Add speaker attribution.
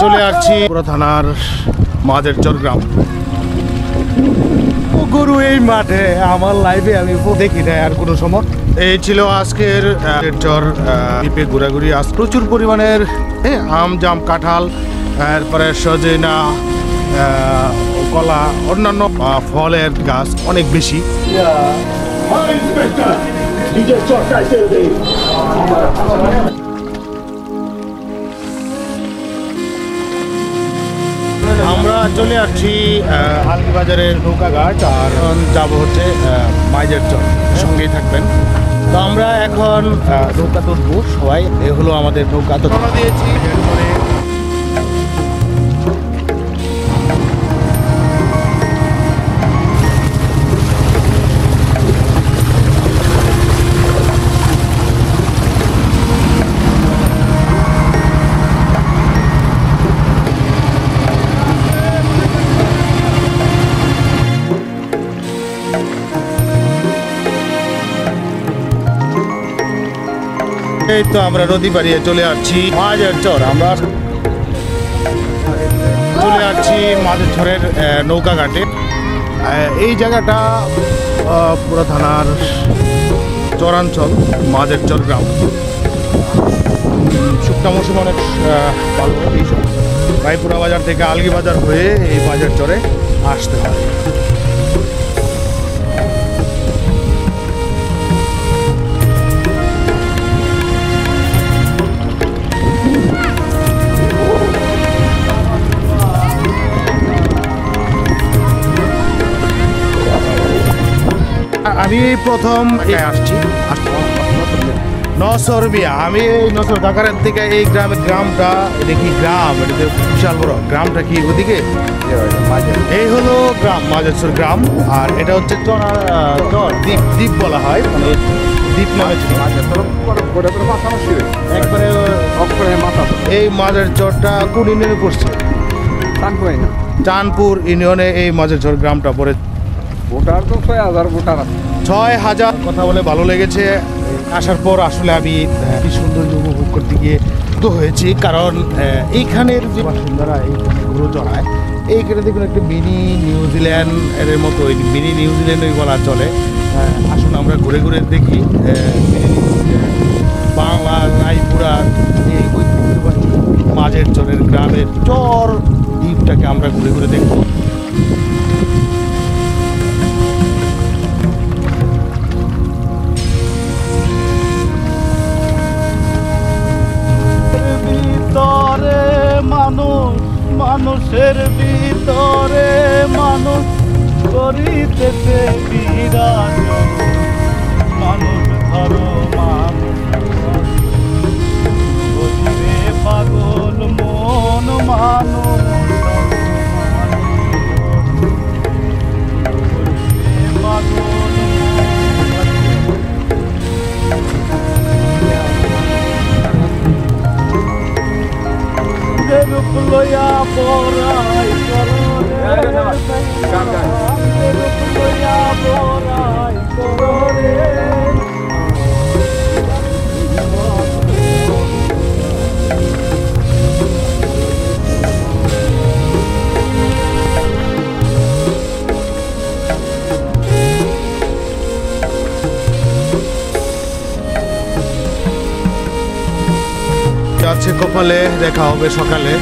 Speaker 1: চলে আসছি পুরো থানার মাঝের চর গ্রাম। গরু এই মাঠে আমার লাইফে আমি দেখি না আর কোনো সময়। এই ছিল আজকের চর দ্বীপে ঘোরাঘুরি। আজ প্রচুর পরিমাণের আম জাম কাঁঠাল, এরপরে সজনা, কলা, অন্যান্য ফলের গাছ অনেক বেশি। আমরা চলে আসছি আলগিবাজারের নৌকাঘাট, আর যাব হচ্ছে মাইজের চর। সঙ্গেই থাকবেন। তো আমরা এখন নৌকা তুলবো সবাই। এ হলো আমাদের নৌকা। তো দিয়েছি এই তো আমরা নদী পাড়িয়ে চলে আসছি মাঝের চর। আমরা চলে আসছি মাঝের চরের নৌকা ঘাটে। এই জায়গাটা পুরো থানার চরাঞ্চল, মাঝের চর গ্রাম। শুকনা মৌসুম অনেক ভালো। এই সব ভাইপুরা বাজার থেকে আলগিবাজার হয়ে এই মাঝের চরে আসতে হয়। আমি প্রথম আসছি নসরবিয়া। আমি এই নসর ঢাকারের থেকে এই গ্রামটা দেখি। গ্রাম এটা বিশাল বড়। গ্রামটা কি ওদিকে? এই হলো গ্রাম, মাঝেরচর গ্রাম। আর এটা হচ্ছে দ্বীপ, দ্বীপ বলা হয়, মানে দ্বীপ নামে ছিল। একবারে এই মাঝের চরটা কোন ইউনিয়নে পড়ছে? চাঁদপুর ইউনিয়নে এই মাঝেরচর গ্রামটা পড়ে।
Speaker 2: ভোটার তো ৬,০০০ ভোটার আছে।
Speaker 1: ৬,০০০ কথা বলে ভালো লেগেছে। আসার পর আসলে আমি কি সৌন্দর্য উপভোগ করতে গিয়ে তো হয়েছি। কারণ এইখানের যে বাসিন্দারা এইখানে গরু চড়ায়, এইখানে দেখুন একটা মিনি নিউজিল্যান্ড এর মতো, মিনি নিউজিল্যান্ডই বলা চলে। আসুন আমরা ঘুরে ঘুরে দেখি মিনি নিউজিল্যান্ড, বাংলা রায়পুরা এই ঐতিহ্যবাহী মাঝের চরের গ্রামের চর দ্বীপটাকে আমরা ঘুরে ঘুরে দেখবো। মানুষের ভিতরে মানুষ করিতেছে বিরাজ। মানুষ ধরো মানুষ বলিবে পাগল মন। মানুষ পাগল রূপ লইয়া পরাই রূপ লইয়া পরাই করে। যাচ্ছে কপালে, দেখা হবে সকালে।